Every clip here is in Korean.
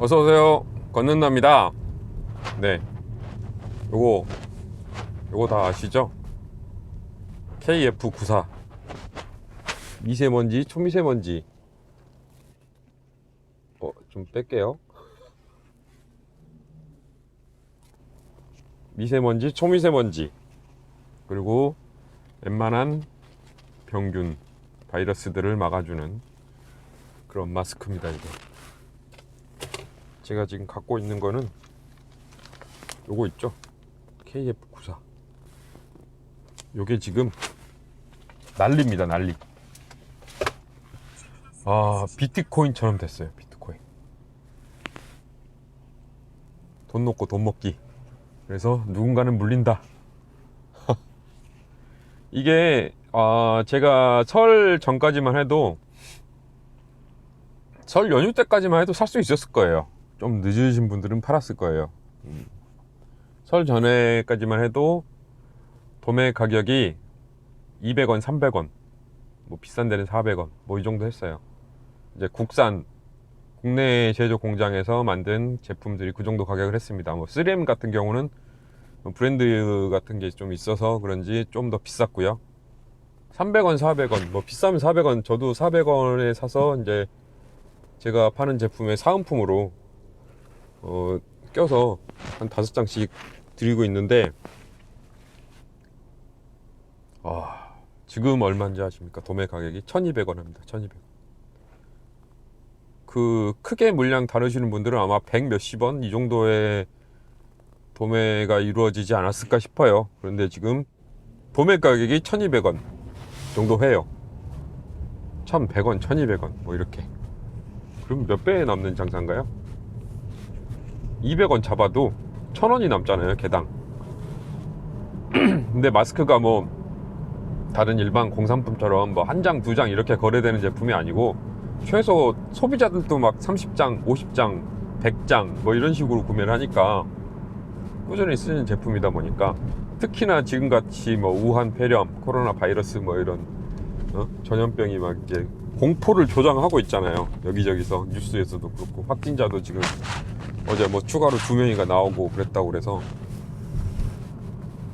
어서오세요. 건넌나입니다. 네, 요거 다 아시죠? KF94 미세먼지, 초미세먼지. 좀 뺄게요. 미세먼지, 초미세먼지, 그리고 웬만한 병균, 바이러스들을 막아주는 그런 마스크입니다. 이거 제가 지금 갖고 있는 거는 요거 있죠? KF94. 요게 지금 난리입니다. 난리. 비트코인처럼 됐어요. 비트코인. 돈 놓고 돈 먹기. 그래서 누군가는 물린다. 이게 제가 설 전까지만 해도, 설 연휴 때까지만 해도 살 수 있었을 거예요. 좀 늦으신 분들은 팔았을 거예요. 설 전에까지만 해도 도매 가격이 200원, 300원, 뭐 비싼 데는 400원, 뭐 이 정도 했어요. 이제 국내 제조 공장에서 만든 제품들이 그 정도 가격을 했습니다. 뭐 3M 같은 경우는 브랜드 같은 게 좀 있어서 그런지 좀 더 비쌌고요. 300원, 400원, 뭐 비싸면 400원, 저도 400원에 사서 이제 제가 파는 제품에 사은품으로 껴서 한 5장씩 드리고 있는데, 지금 얼마인지 아십니까? 도매 가격이 1200원 합니다. 1200원. 그 크게 물량 다루시는 분들은 아마 100 몇십 원 이 정도의 도매가 이루어지지 않았을까 싶어요. 그런데 지금 도매 가격이 1200원 정도 해요. 1100원, 1200원 뭐 이렇게. 그럼 몇 배에 남는 장사인가요? 200원 잡아도 1000원이 남잖아요, 개당. 근데 마스크가 뭐 다른 일반 공산품처럼 뭐 한 장, 두 장 이렇게 거래되는 제품이 아니고, 최소 소비자들도 막 30장, 50장, 100장 뭐 이런 식으로 구매를 하니까 꾸준히 쓰는 제품이다 보니까, 특히나 지금같이 뭐 우한 폐렴, 코로나 바이러스 뭐 이런 전염병이 막 이제 공포를 조장하고 있잖아요. 여기저기서 뉴스에서도 그렇고, 확진자도 지금 어제 뭐 추가로 2명이가 나오고 그랬다고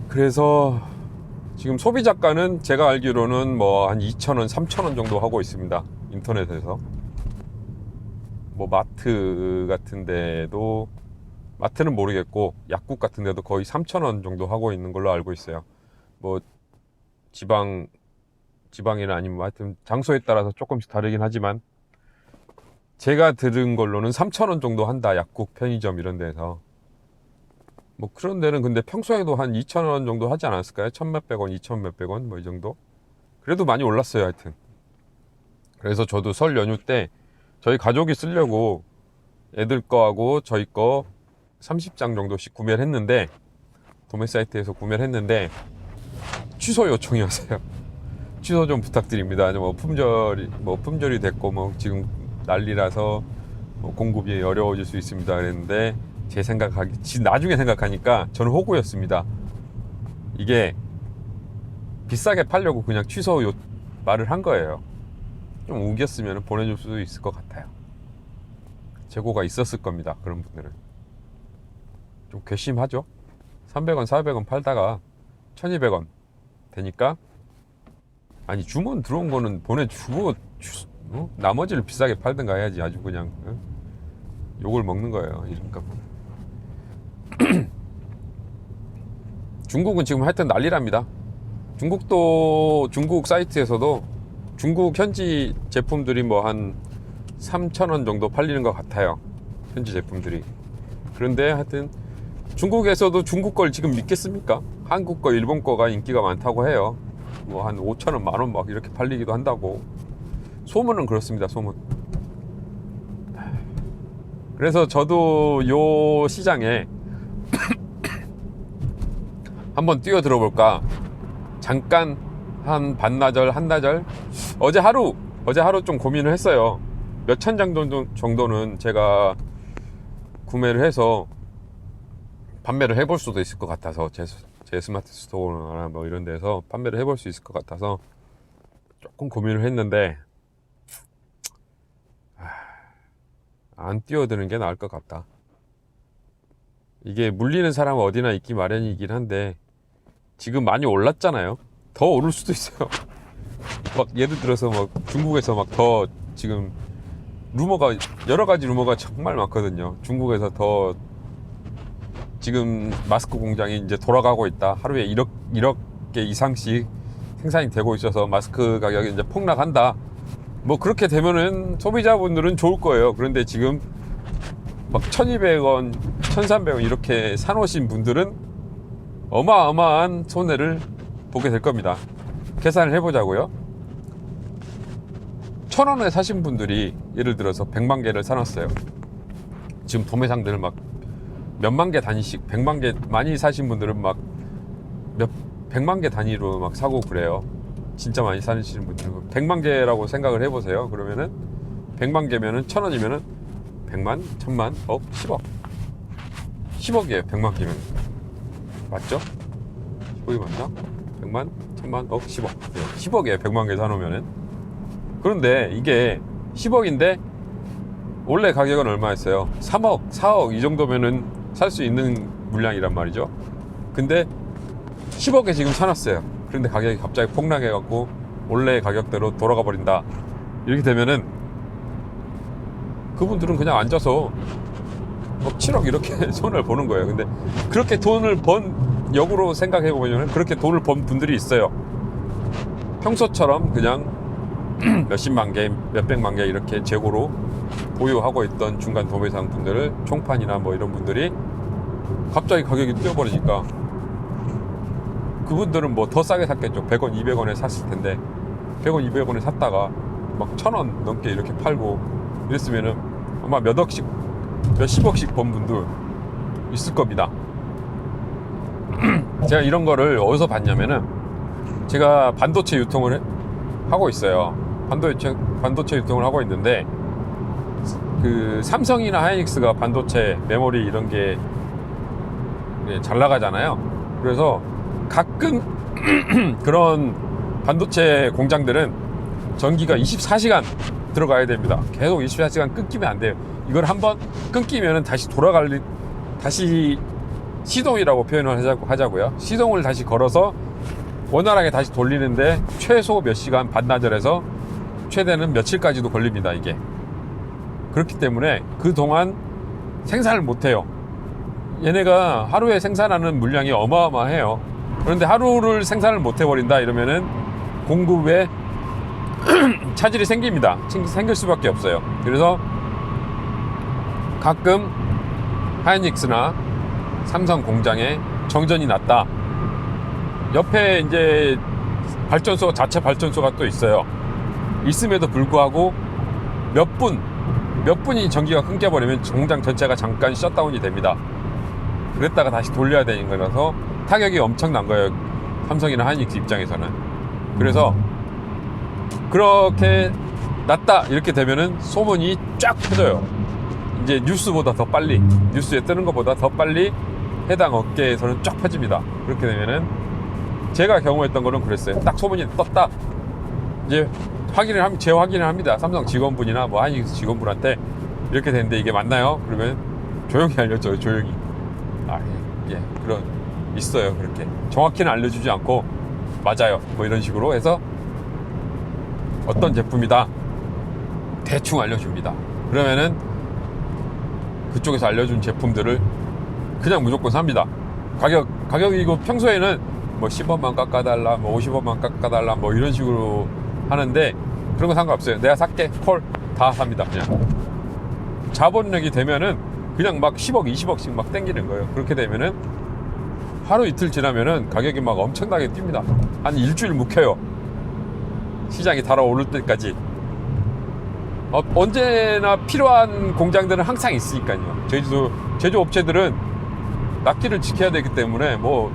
그래서 지금 소비자가는 제가 알기로는 뭐 한 2,000원, 3,000원 정도 하고 있습니다. 인터넷에서. 뭐 마트 같은 데도, 마트는 모르겠고 약국 같은 데도 거의 3,000원 정도 하고 있는 걸로 알고 있어요. 뭐 지방이나 아니면 하여튼 장소에 따라서 조금씩 다르긴 하지만, 제가 들은 걸로는 3,000원 정도 한다. 약국, 편의점 이런 데서. 뭐 그런 데는 근데 평소에도 한 2,000원 정도 하지 않았을까요? 1,000몇백 원, 2,000 몇백 원 뭐 이 정도? 그래도 많이 올랐어요, 하여튼. 그래서 저도 설 연휴 때 저희 가족이 쓰려고 애들 거하고 저희 거 30장 정도씩 구매를 했는데, 도매 사이트에서 구매를 했는데 취소 요청이 왔어요. 취소 좀 부탁드립니다. 뭐 품절이 됐고 뭐 지금 난리라서 뭐 공급이 어려워질 수 있습니다. 그랬는데, 나중에 생각하니까 저는 호구였습니다. 이게 비싸게 팔려고 그냥 말을 한 거예요. 좀 우겼으면 보내줄 수도 있을 것 같아요. 재고가 있었을 겁니다. 그런 분들은 좀 괘씸하죠. 300원, 400원 팔다가 1200원 되니까, 아니 주문 들어온 거는 보내주고 나머지를 비싸게 팔든가 해야지. 아주 그냥 욕을 먹는 거예요, 이름값. 중국은 지금 하여튼 난리랍니다. 중국 사이트에서도 중국 현지 제품들이 뭐 한 3,000원 정도 팔리는 것 같아요, 현지 제품들이. 그런데 하여튼 중국에서도 중국 걸 지금 믿겠습니까? 한국 거, 일본 거가 인기가 많다고 해요. 뭐 한 5,000원, 만원 막 이렇게 팔리기도 한다고. 소문은 그렇습니다, 소문. 그래서 저도 요 시장에 한번 뛰어들어 볼까, 잠깐 한 반나절, 한나절, 어제 하루 좀 고민을 했어요. 몇천 장 정도는 제가 구매를 해서 판매를 해볼 수도 있을 것 같아서, 제 스마트 스토어나 뭐 이런 데서 판매를 해볼 수 있을 것 같아서 조금 고민을 했는데, 안 뛰어드는 게 나을 것 같다. 이게 물리는 사람은 어디나 있기 마련이긴 한데 지금 많이 올랐잖아요. 더 오를 수도 있어요. 막 예를 들어서 막 중국에서 막 더 지금 루머가 여러 가지 루머가 정말 많거든요. 중국에서 더 지금 마스크 공장이 이제 돌아가고 있다. 하루에 1억 개 이상씩 생산이 되고 있어서 마스크 가격이 이제 폭락한다. 뭐 그렇게 되면은 소비자분들은 좋을 거예요. 그런데 지금 막 1,200원, 1,300원 이렇게 사놓으신 분들은 어마어마한 손해를 보게 될 겁니다. 계산을 해보자고요. 1,000원에 사신 분들이 예를 들어서 100만 개를 사놨어요. 지금 도매상들 막 몇만 개 단위씩 100만 개 많이 사신 분들은 막 100만 개 단위로 막 사고 그래요. 진짜 많이 사시는 분들은 100만 개라고 생각을 해보세요. 그러면은 100만 개면은 1,000원이면은 100만, 1,000만, 억, 10억 10억이에요. 100만 개면 맞죠? 10억이 맞나? 100만, 1,000만, 억, 10억 10억이에요. 100만 개 사놓으면은. 그런데 이게 10억인데 원래 가격은 얼마였어요? 3억, 4억 이 정도면은 살 수 있는 물량이란 말이죠. 근데 10억에 지금 사놨어요. 그런데 가격이 갑자기 폭락해갖고 원래 가격대로 돌아가 버린다. 이렇게 되면은 그분들은 그냥 앉아서 뭐 7억 이렇게 손을 보는 거예요. 근데 그렇게 돈을 번 역으로 생각해보면 그렇게 돈을 번 분들이 있어요. 평소처럼 그냥 몇십만 개, 몇백만 개 이렇게 재고로 보유하고 있던 중간 도매상 분들을 총판이나 뭐 이런 분들이 갑자기 가격이 뛰어버리니까 그분들은 뭐 더 싸게 샀겠죠. 100원, 200원에 샀을 텐데 100원, 200원에 샀다가 막 1,000원 넘게 이렇게 팔고 이랬으면은 아마 몇 억씩, 몇십억씩 번 분들 있을 겁니다. 제가 이런 거를 어디서 봤냐면은 제가 반도체 유통을 하고 있어요. 반도체 유통을 하고 있는데 그 삼성이나 하이닉스가 반도체 메모리 이런 게 잘 나가잖아요. 그래서 가끔 그런 반도체 공장들은 전기가 24시간 들어가야 됩니다. 계속 24시간 끊기면 안 돼요. 이걸 한번 끊기면 다시 다시 시동이라고 표현을 하자고요. 시동을 다시 걸어서 원활하게 다시 돌리는데 최소 몇 시간, 반나절에서 최대는 며칠까지도 걸립니다. 이게 그렇기 때문에 그동안 생산을 못해요. 얘네가 하루에 생산하는 물량이 어마어마해요. 그런데 하루를 생산을 못 해버린다 이러면은 공급에 차질이 생깁니다. 생길 수밖에 없어요. 그래서 가끔 하이닉스나 삼성 공장에 정전이 났다. 옆에 이제 자체 발전소가 또 있어요. 있음에도 불구하고 몇 분이 전기가 끊겨버리면 공장 전체가 잠깐 셧다운이 됩니다. 그랬다가 다시 돌려야 되는 거라서 타격이 엄청난 거예요. 삼성이나 하이닉스 입장에서는. 그래서 그렇게 났다 이렇게 되면은 소문이 쫙 퍼져요. 이제 뉴스보다 더 빨리, 뉴스에 뜨는 것보다 더 빨리 해당 업계에서는 쫙 퍼집니다. 그렇게 되면은 제가 경험했던 거는 그랬어요. 딱 소문이 떴다. 이제 재확인을 합니다. 삼성 직원분이나 뭐 하이닉스 직원분한테 이렇게 되는데 이게 맞나요? 그러면 조용히 알려줘요. 조용히. 예, 그런 있어요. 그렇게 정확히는 알려주지 않고 맞아요. 뭐 이런 식으로 해서 어떤 제품이다 대충 알려줍니다. 그러면은 그쪽에서 알려준 제품들을 그냥 무조건 삽니다. 가격이고 평소에는 뭐 10원만 깎아달라, 뭐 50원만 깎아달라, 뭐 이런 식으로 하는데 그런 거 상관없어요. 내가 살게 콜 다 삽니다. 그냥 자본력이 되면은 그냥 막 10억, 20억씩 막 땡기는 거예요. 그렇게 되면은 하루 이틀 지나면은 가격이 막 엄청나게 뜁니다. 한 일주일 묵혀요. 시장이 달아오를 때까지. 언제나 필요한 공장들은 항상 있으니까요. 제조업체들은 납기를 지켜야 되기 때문에 뭐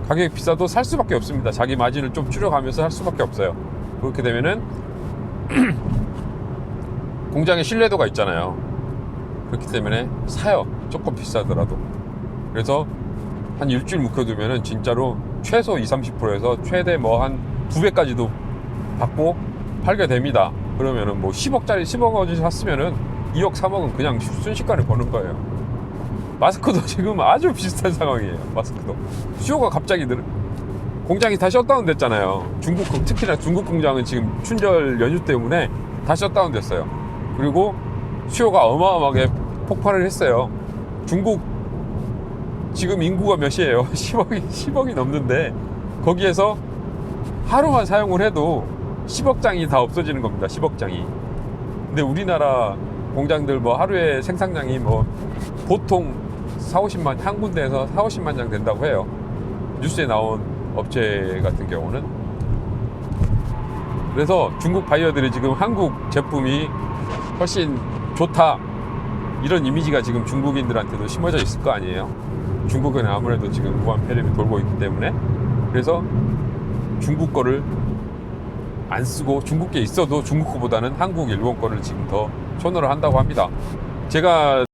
가격이 비싸도 살 수밖에 없습니다. 자기 마진을 좀 줄여가면서 할 수밖에 없어요. 그렇게 되면은 공장에 신뢰도가 있잖아요. 그렇기 때문에 사요. 조금 비싸더라도. 그래서 한 일주일 묵혀두면은 진짜로 최소 20-30%에서 최대 뭐 한 2배까지도 받고 팔게 됩니다. 그러면은 뭐 10억짜리 10억어치 샀으면은 2억 3억은 그냥 순식간에 버는 거예요. 마스크도 지금 아주 비슷한 상황이에요. 마스크도 수요가 갑자기 공장이 다 셧다운 됐잖아요. 특히나 중국 공장은 지금 춘절 연휴 때문에 다 셧다운 됐어요. 그리고 수요가 어마어마하게 폭발을 했어요. 중국 지금 인구가 몇이에요? 10억이 넘는데 거기에서 하루만 사용을 해도 10억 장이 다 없어지는 겁니다. 10억 장이. 근데 우리나라 공장들 뭐 하루에 생산량이 뭐 보통 4,50만, 한 군데에서 4,50만 장 된다고 해요. 뉴스에 나온 업체 같은 경우는. 그래서 중국 바이어들이 지금 한국 제품이 훨씬 좋다, 이런 이미지가 지금 중국인들한테도 심어져 있을 거 아니에요. 중국은 아무래도 지금 무한 폐렴이 돌고 있기 때문에. 그래서 중국 거를 안 쓰고 중국계 있어도 중국 거보다는 한국, 일본 거를 지금 더 선호를 한다고 합니다. 제가